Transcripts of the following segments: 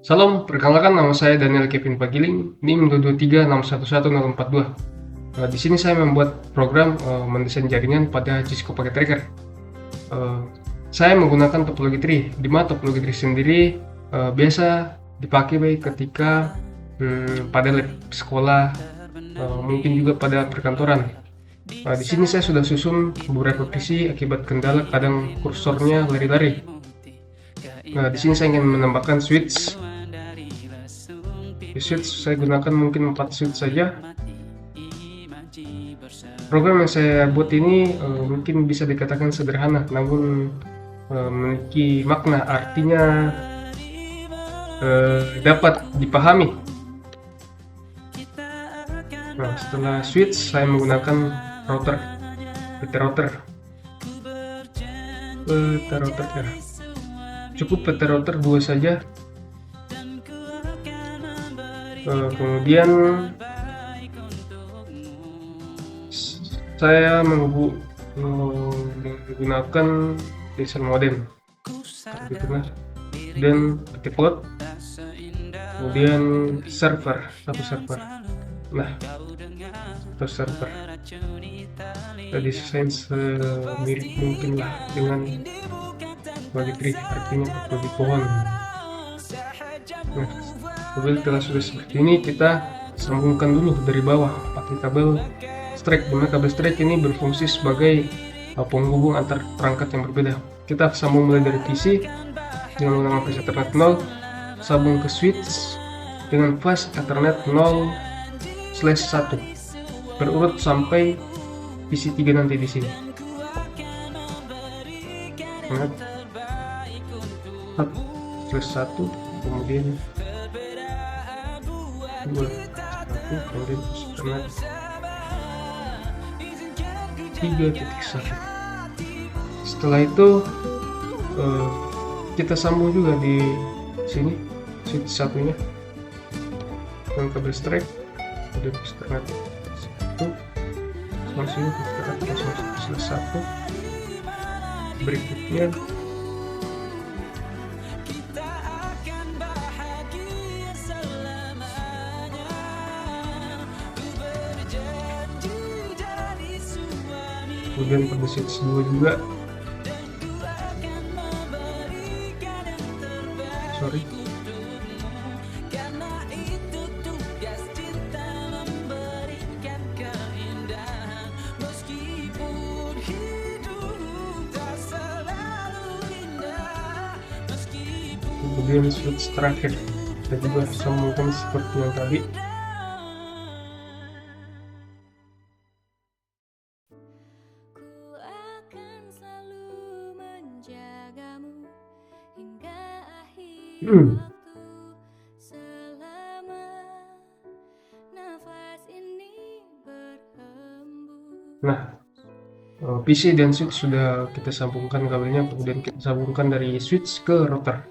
Salam, perkenalkan nama saya Daniel Kevin Pagiling, NIM 223611042. Di sini saya membuat program mendesain jaringan pada Cisco Packet Tracker. Saya menggunakan topologi tree, di mana topologi tree sendiri biasa dipakai ketika pada lab sekolah, mungkin juga pada perkantoran. Di sini saya sudah susun beberapa visi akibat kendala kadang kursornya lari-lari. Di sini saya ingin menambahkan switch. Di switch saya gunakan mungkin 4 switch saja. Program yang saya buat ini mungkin bisa dikatakan sederhana, namun memiliki makna, artinya dapat dipahami. Nah, setelah switch saya menggunakan router, PT router ya. Cukup PT router 2 saja. Kemudian saya menggunakan desain modem dan PT port, kemudian server, satu server. Nah, satu server saya desain semirip mungkin lah dengan bagi tree, artinya bagi pohon. Nah, setelah sudah seperti ini, kita sambungkan dulu dari bawah pakai kabel strike, dimana kabel strike ini berfungsi sebagai penghubung antar perangkat yang berbeda. Kita sambung mulai dari PC dengan menggunakan flash Ethernet 0, sambung ke switch dengan flash Ethernet 0/1, berurut sampai PC 3 nanti di sini. /1, kemudian 2, 1, kemudian Ethernet 3.1. Setelah itu kita sambung juga di sini switch satunya dengan kabel strike, kemudian Ethernet 1, langsung Ethernet 1. Berikutnya kemudian pada switch 2 juga, kemudian switch terakhir kita juga sambungkan seperti yang tadi. Nah, PC dan switch sudah kita sambungkan kabelnya, kemudian kita sambungkan dari switch ke router.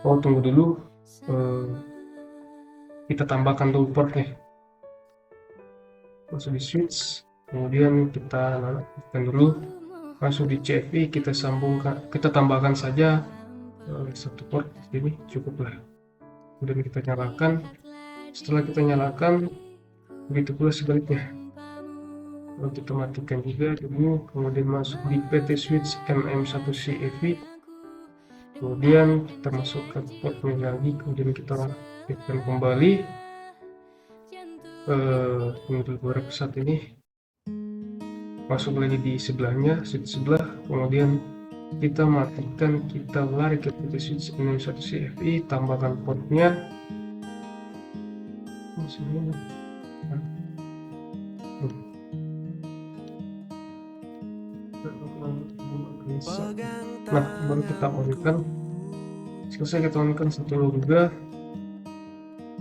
Tunggu dulu, kita tambahkan dulu portnya, masuk di switch, kemudian kita nonaktifkan dulu, masuk di CFI, kita tambahkan saja satu port ini cukuplah, kemudian kita nyalakan. Setelah kita nyalakan, begitu pula sebaliknya, lalu kita matikan juga dulu, kemudian masuk di PT switch MM1CFI, kemudian kita masukkan portnya lagi, kemudian kita aktifkan kembali. Tunggu beberapa saat ini, masuk lagi di sebelahnya, switch sebelah, kemudian kita matikan, kita lari ke PT switch MM1CFI, tambahkan portnya. Nah, baru kita on-kan. Selesai kita on-kan satunya juga.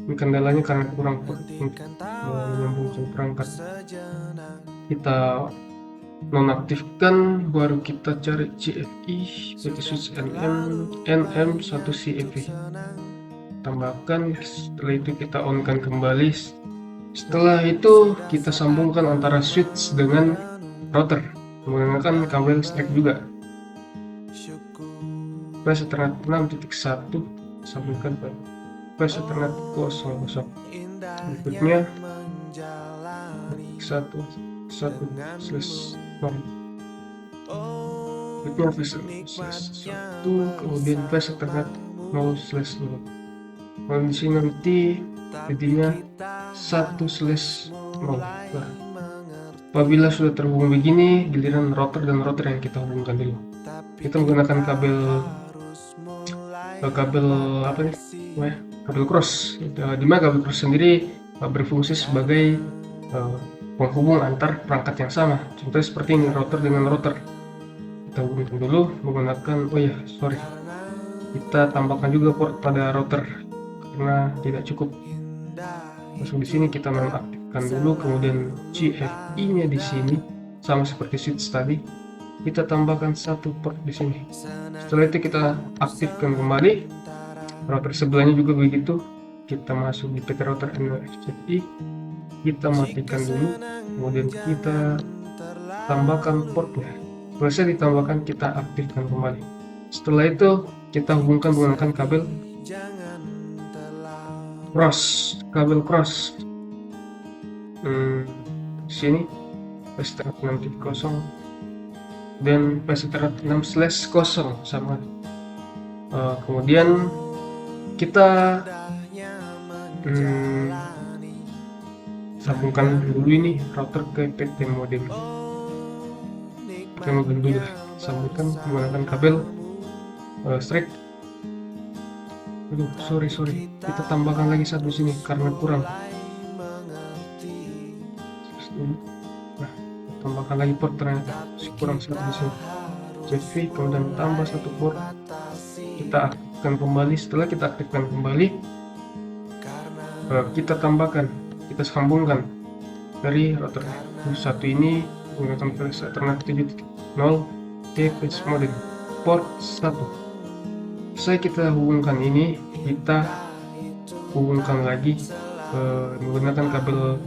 Ini kendalanya karena kurang port untuk menyambungkan perangkat. Kita nonaktifkan, baru kita cari CFI PT switch NM1CFI, tambahkan. Setelah itu kita on-kan kembali. Setelah itu kita sambungkan antara switch dengan router menggunakan kabel strike juga. flash Ethernet 6.1 sambungkan ke flash Ethernet 00. Berikutnya 1.1/0. Berikutnya flash 1, kemudian flash Ethernet 0/0. Kalau di sini nanti jadinya 1/0. Nah, apabila sudah terhubung begini, giliran router dan router yang kita hubungkan dulu. Kita menggunakan kabel apa nih? Kabel cross. Di mana kabel cross sendiri berfungsi sebagai penghubung antar perangkat yang sama. Contohnya seperti ini, router dengan router. Kita hubungkan dulu menggunakan, kita tambahkan juga port pada router karena tidak cukup. Masuk di sini kita mengaktifkan dulu, kemudian GFI-nya di sini sama seperti switch tadi, kita tambahkan satu port di sini. Setelah itu kita aktifkan kembali. Router sebelahnya juga begitu. Kita masuk di PT router NFCI, kita matikan dulu, kemudian kita tambahkan portnya. Selesai ditambahkan, kita aktifkan kembali. Setelah itu kita hubungkan menggunakan kabel cross. Sini Ethernet 6.0 dan Ethernet 6/0 sama. Kemudian kita sambungkan dulu ini router ke PT modem. Dulu sambungkan menggunakan kabel straight. Aduh, sorry, kita tambahkan lagi satu sini karena kurang. Nah, tambahkan lagi port, ternyata kurang satu di sini. JV, kemudian tambah satu port. Kita aktifkan kembali. Setelah kita aktifkan kembali, kita tambahkan, kita sambungkan dari router satu ini menggunakan flash Ethernet 7.0 ke flash modem port 1. Saya kita hubungkan ini, kita hubungkan lagi menggunakan kabel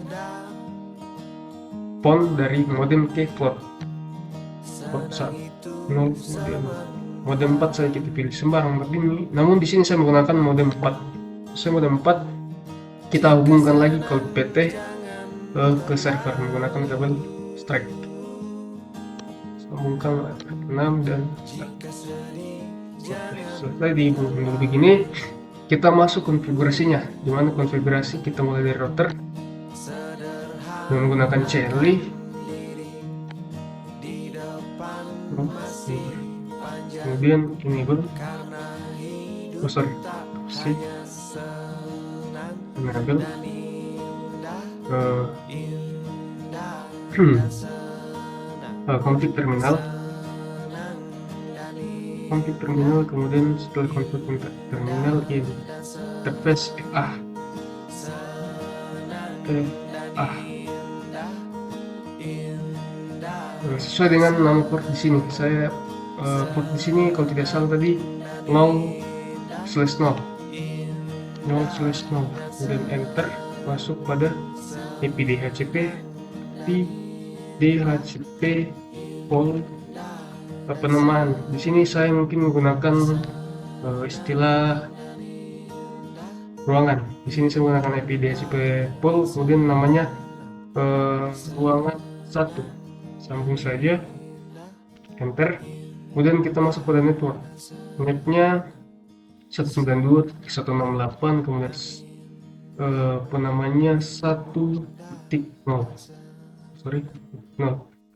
PON dari modem ke cloud port 1. Kemudian modem 4 saya kita pilih sembarang begini. Namun di sini saya menggunakan modem 4. Kita hubungkan lagi ke PT ke server menggunakan kabel strike. Sambungkan 6 dan selesai dihubungkan begini, kita masuk konfigurasinya. Dimana konfigurasi kita mulai dari router menggunakan CLI, kemudian enable enable config terminal, kemudian setelah config terminal ini interface FA. Sesuai dengan nama port di sini. Saya port di sini kalau tidak salah tadi 0/0, kemudian enter, masuk pada IP DHCP pol penamaan. Di sini saya mungkin menggunakan istilah ruangan. Di sini saya menggunakan IP DHCP pol, kemudian namanya ruangan 1. Sambung saja, enter. Kemudian kita masuk pada network. Netnya 192.168, kemudian penamanya 1.0,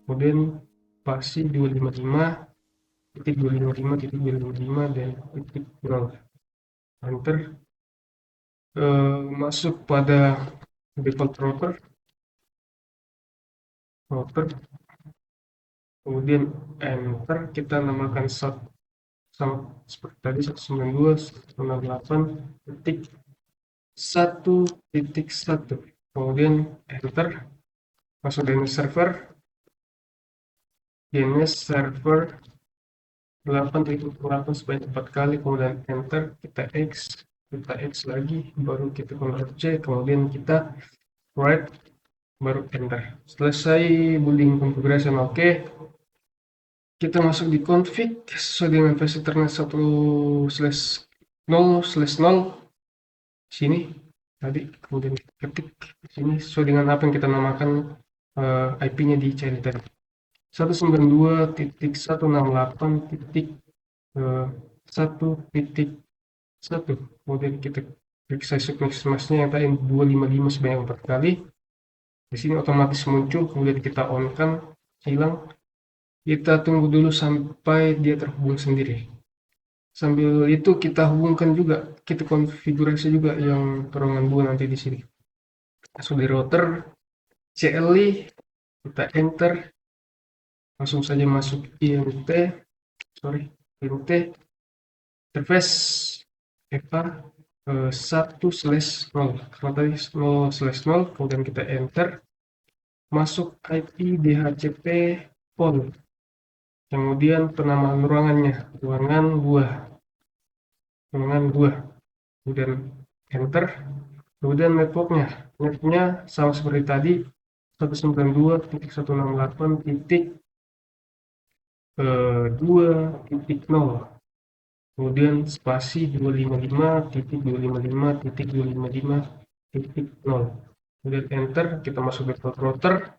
kemudian pasti 255.255.255 dan .0. Enter. Masuk pada default router, kemudian enter. Kita namakan sama seperti tadi 192.168.1.1, kemudian enter. Masuk DNS server 8.8 sebanyak 4 kali, kemudian enter. Kita X lagi, baru kita Ctrl C, kemudian kita write, baru enter. Selesai building konfigurasi oke. Kita masuk di config sesuai dengan versi Ethernet 1/0/0 sini tadi, kemudian kita ketik di sini sesuai dengan apa yang kita namakan IP-nya di channel tadi 192.168.1.1. Kemudian kita klik size max-nya yang tadi 255 sebanyak 4 kali. Di sini otomatis muncul, kemudian kita on kan, hilang. Kita tunggu dulu sampai dia terhubung sendiri. Sambil itu kita hubungkan juga, kita konfigurasi juga yang terowongan 2 nanti di sini. Masuk di router, CLI, kita enter, langsung saja masuk INT, interface EPA 1/0, karena tadi 0/0, kemudian kita enter, masuk IP DHCP PON, kemudian penamaan ruangannya, ruangan 2, kemudian enter, kemudian networknya sama seperti tadi 192.168.2.0, kemudian spasi 255.255.255.0, kemudian enter, kita masuk default router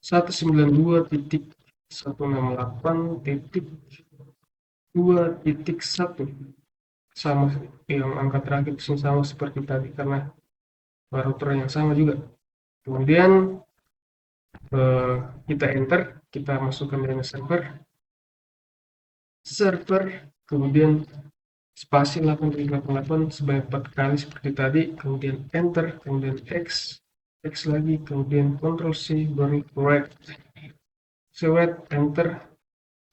192.168.2.1, sama yang angka terakhir di sini sama seperti tadi karena router yang sama juga. Kemudian kita enter, kita masukkan DNS server, kemudian spasi 888 sebanyak 4 kali seperti tadi, kemudian enter, kemudian X lagi, kemudian Ctrl C, baru write, enter,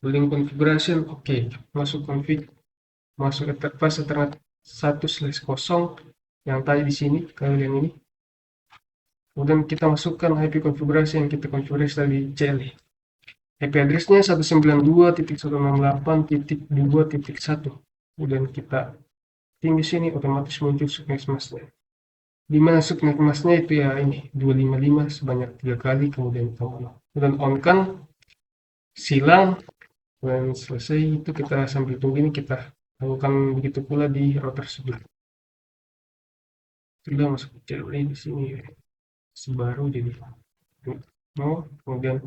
link configuration, oke, masuk config, masuk interface Ethernet 1/0 yang tadi di sini, kalian ini. Kemudian kita masukkan IP konfigurasi yang kita konfigurasi tadi CLI. IP address-nya 192.168.2.1. Kemudian kita tinggi sini otomatis muncul subnet mask-nya. Di mana subnet mask-nya itu ya ini 255 sebanyak 3 kali, kemudian kita on kan, silang, dan selesai itu kita sambil tunggu ini kita lakukan begitu pula di router sebelah. Sudah masuk CLI di sini sebaru jadi kemudian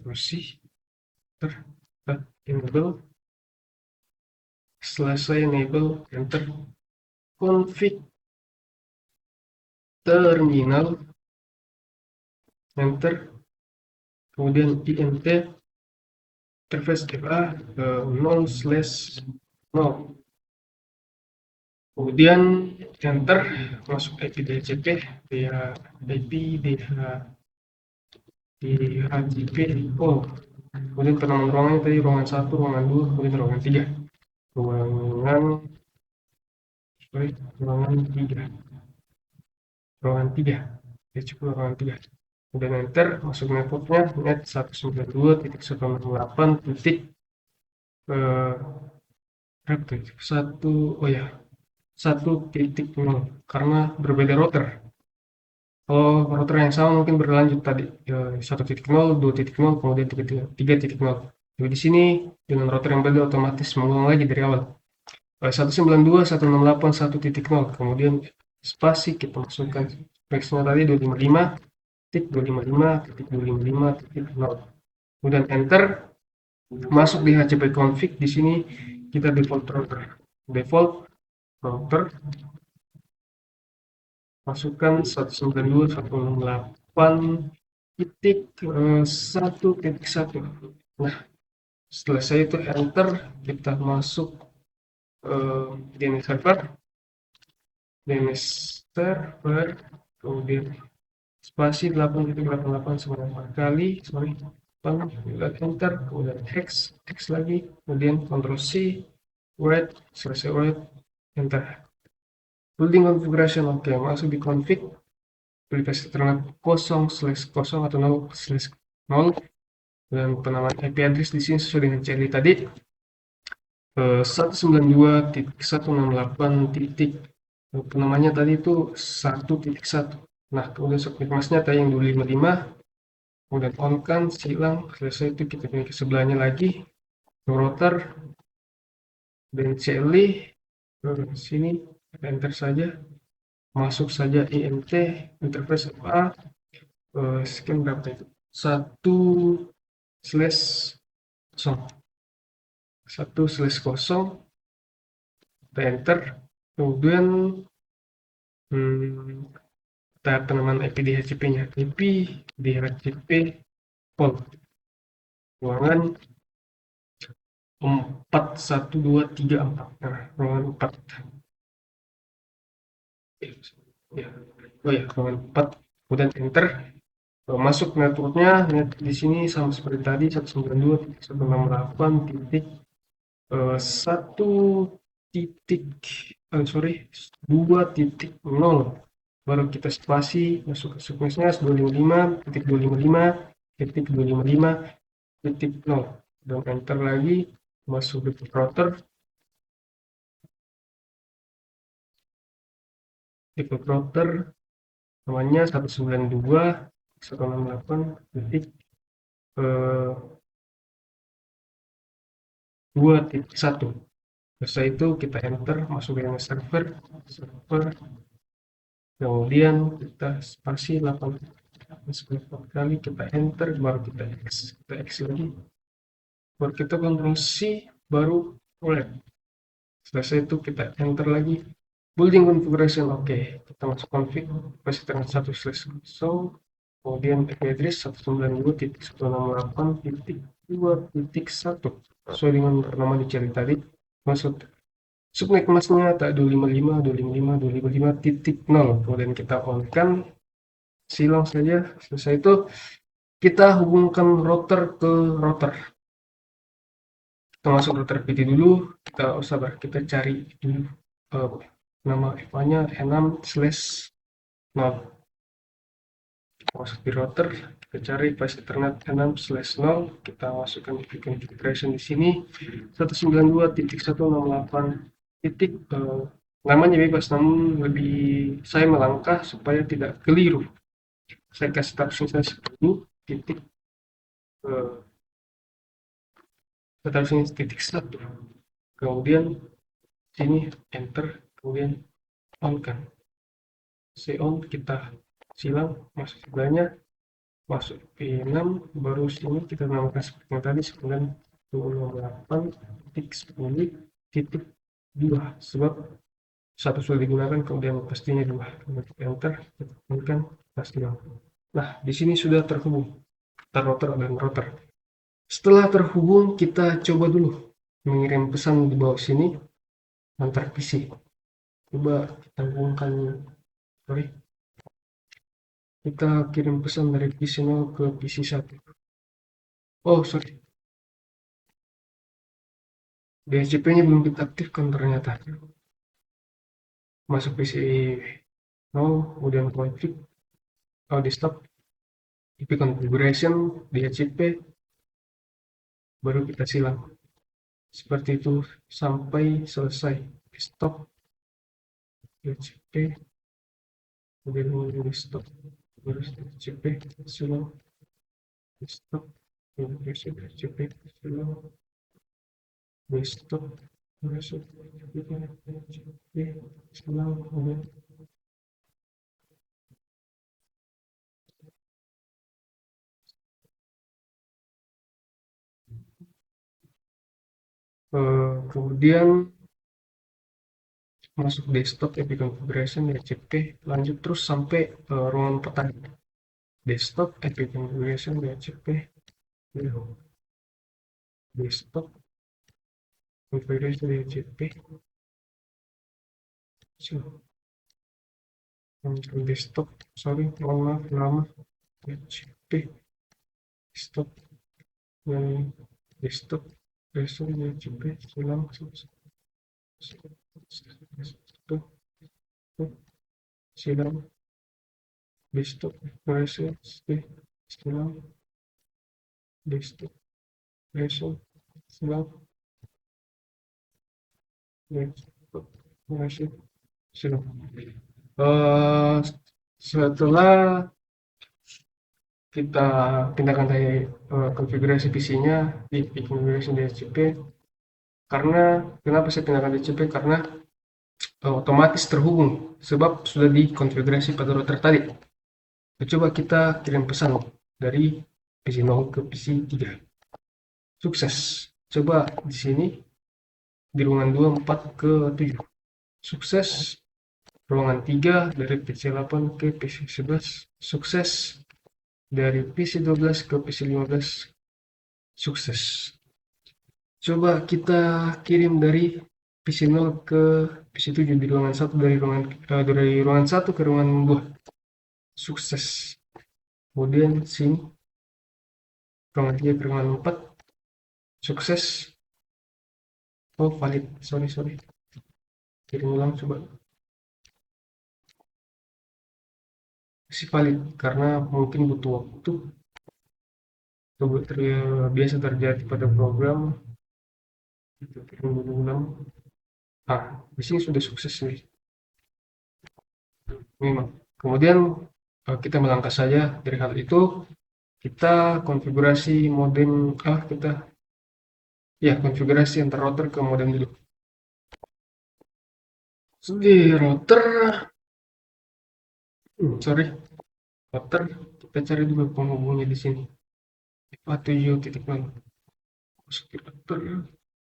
bersih enable, selesai enable, enter, config terminal, enter, kemudian INT interface EPA 0/0, kemudian enter, masuk IP DHCP, IP DHCP, kemudian penamaan ruangannya tadi ruangan 1, ruangan 2, kemudian ruangan 3, ruangan 3, ya cukup ruangan 3, kemudian enter, masuk networknya net 192.168.1.0, karena berbeda router. Kalau router yang sama mungkin berlanjut tadi 1.0, 2.0, kemudian 3.0. Jadi di sini dengan router yang beda otomatis mengulang lagi dari awal. 192.168.1.0, kemudian spasi kita masukkan speksnya tadi 255.255.255.0, kemudian enter, masuk di HCP config. Di sini kita default router, masukkan 192.168.1.1. Nah, setelah saya itu enter, kita masuk DNS server, kemudian spasi 8.88 sebanyak 4 kali, enter, kemudian X lagi, kemudian Ctrl C, write, selesai write, enter. Building configuration, oke, masuk di config, pilih versi Ethernet 0/0 atau 0/0, dan penamaan IP address di sini sesuai dengan CLI tadi 192.168. Penamanya tadi itu 1.1. Nah, kemudian submit masknya tadi yang 255, kemudian on kan, silang, selesai itu kita pilih ke sebelahnya lagi, router, dan CLI, ke sini, enter saja, masuk saja INT, interface apa, scan berapa itu? 1/0, 1/0, kita enter, kemudian kita penanaman IP di HCP-nya, IP di HCP port ruangan 41234. Nah, ruangan 4. Ya. Oh ya, ruangan 4. Kemudian enter. Masuk networknya, di sini sama seperti tadi 192.168 titik 1 titik sorry 2.0, baru kita spasi masuk ke sequence-nya 255.255.255.0 dan enter lagi, masuk ke router, default router namanya 192.168 titik 2.1. Setelah itu kita enter, masuk ke server, kemudian kita spasi 8 kali, kita enter, baru kita X lagi, baru kita Ctrl C, baru mulai. Selesai itu kita enter lagi, building configuration, oke. Kita masuk config, kapasitas 1/0, kemudian IP address 192.168.2.1 sesuai dengan nama dicari tadi. Masuk subnet masknya tak 255.255.255.0, kemudian kita on kan, silang saja. Selesai itu kita hubungkan router ke router. Kita masuk router PT dulu, kita sabar, kita cari dulu nama FA-nya 6/0. Masuk di router, kita cari pas Ethernet 6/0, kita masukkan configuration di sini 192.168 titik, namanya bebas, namun lebih saya melangkah supaya tidak keliru. Saya kasih taruh saya 10 titik, saya taruh sini titik 1, kemudian sini enter, kemudian on kan, on kita silang, masuk sebelahnya, masuk P6, baru sini kita namakan seperti yang tadi 928.10.2, sebab satu sudah digunakan, kemudian pastinya 2, kita enter, kita tekan, kita silang. Nah, di sini sudah terhubung router dan router. Setelah terhubung, kita coba dulu mengirim pesan di bawah sini antar PC. Coba kita hubungkan, sorry, kita kirim pesan dari PC 0 ke PC 1. Oh, sorry, DHCP-nya belum kita aktifkan ternyata. Masuk PC 0, kemudian config, desktop, IP configuration, DHCP, baru kita silang. Seperti itu sampai selesai. Desktop, DHCP, kemudian desktop, baru DHCP, silang. Desktop, DHCP, silang. Desktop, masuk silang, kemudian kemudian masuk desktop, IP configuration, DHCP, lanjut terus sampai ruangan petang. Desktop, IP configuration, DHCP, desktop, configuration, DHCP, desktop, sorry, mohon maaf lama, DHCP, desktop, yang desktop, DHCP, silang, silang, desktop, silang, desktop, silang, desktop, silang. Setelah kita pindahkan dari konfigurasi PC-nya di konfigurasi DHCP, karena kenapa saya pindahkan DHCP? Karena otomatis terhubung sebab sudah dikonfigurasi pada router tadi. Coba kita kirim pesan dari PC 0 ke PC 3. Sukses. Coba di sini di ruangan 2, 4 ke 7. Sukses. Ruangan 3 dari PC 8 ke PC 11. Sukses. Dari PC 12 ke PC 15. Sukses. Coba kita kirim dari PC 0 ke PC 7 di ruangan 1 dari ruangan 1 ke ruangan 2. Sukses. Kemudian sini ruangan 3 ke ruangan 4. Sukses. Oh, valid. Sorry. Kirim ulang coba. Masih valid karena mungkin butuh waktu. Biasa terjadi pada program. Kita kirim dulu ulang. Ah, di sini sudah sukses nih. Memang. Kemudian kita melangkah saja dari hal itu. Kita konfigurasi modem. Kita konfigurasi antar router ke modem dulu. Di router, router kita cari dulu penghubungnya di sini. IPA7.0. Masuk di router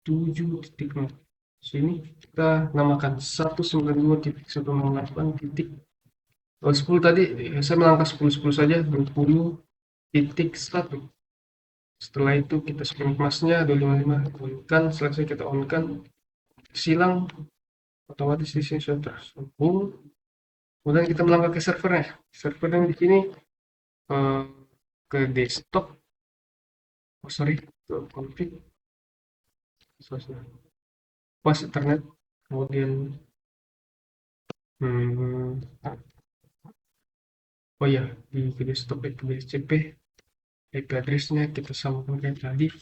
7.0. Sini kita namakan 192.168. 10 tadi saya melangkah 10 saja, 20.1. Setelah itu kita spin kelasnya 255 on-kan, selesai kita on-kan, silang, otomatis di sini sudah tersambung. Kemudian kita melangkah ke servernya. Servernya di sini ke desktop. Ke config. Pas internet. Kemudian di desktop itu DHCP. IP address-nya kita sambungkan kayak tadi.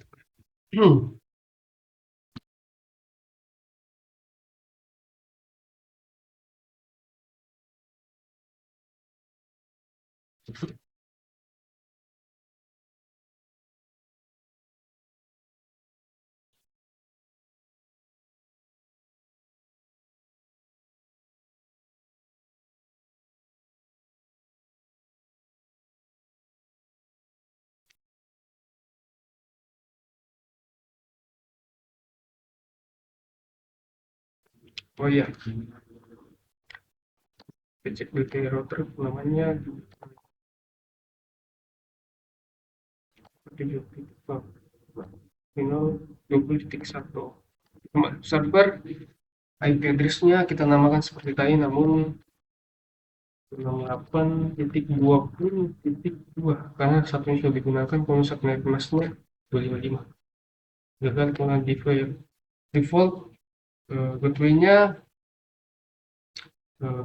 Oh iya, cek detail router namanya 20.1. Server IP address-nya kita namakan seperti tadi, namun 68.20.2 karena satunya sudah digunakan. Kalau satunya kelasnya 255. Gagal karena default gateway-nya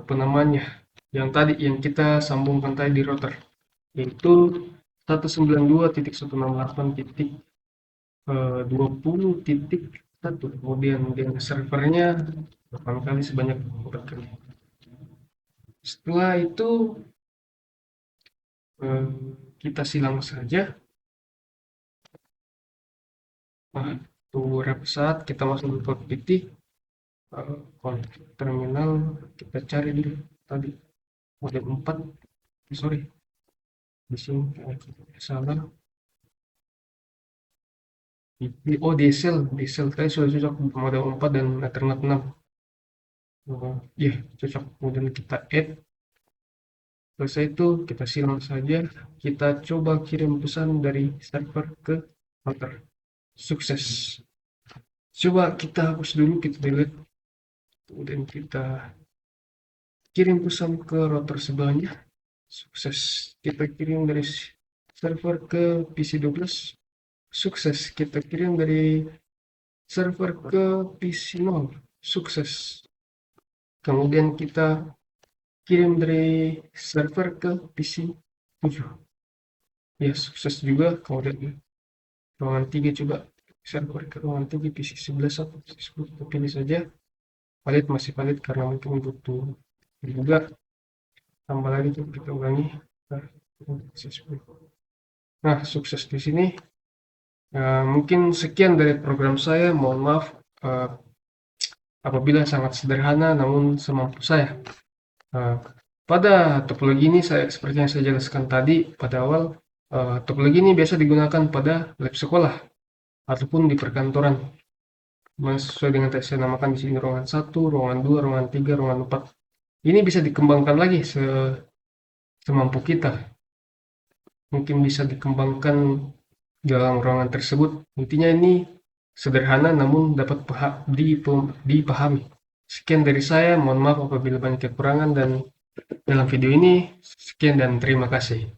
penamanya yang kita sambungkan tadi di router, yaitu 192.168.20.1. Kemudian dengan servernya 8 kali sebanyak 4 kali. Setelah itu kita silang saja. Tunggu beberapa saat, kita masuk ke PT konfig terminal, kita cari dulu tadi model 4. Di sini salah. DSL tadi sudah cocok model 4 dan Ethernet 6. Cocok. Kemudian kita add. Selesai itu kita silang saja. Kita coba kirim pesan dari server ke router. Sukses. Coba kita hapus dulu, kita delete. Kemudian kita kirim pesan ke router sebelahnya. Sukses. Kita kirim dari server ke PC 12. Sukses. Kita kirim dari server ke PC 0. Sukses. Kemudian kita kirim dari server ke PC 7. Ya, sukses juga. Kemudian ruangan 3 coba server ke ruangan 3 PC 11 atau PC 10. Kita pilih saja. Masih valid karena mungkin butuh juga. tambah lagi tuh, kita ulangi. Nah, nah, sukses di sini. Mungkin sekian dari program saya. Mohon maaf apabila sangat sederhana, namun semampu saya. Eh, Pada topologi ini, seperti yang saya jelaskan tadi pada awal, topologi ini biasa digunakan pada lab sekolah ataupun di perkantoran. Sesuai dengan yang saya namakan di sini ruangan 1, ruangan 2, ruangan 3, ruangan 4. Ini bisa dikembangkan lagi semampu kita. Mungkin bisa dikembangkan dalam ruangan tersebut. Intinya ini sederhana namun dapat dipahami. Sekian dari saya, mohon maaf apabila banyak kekurangan dan dalam video ini. Sekian dan terima kasih.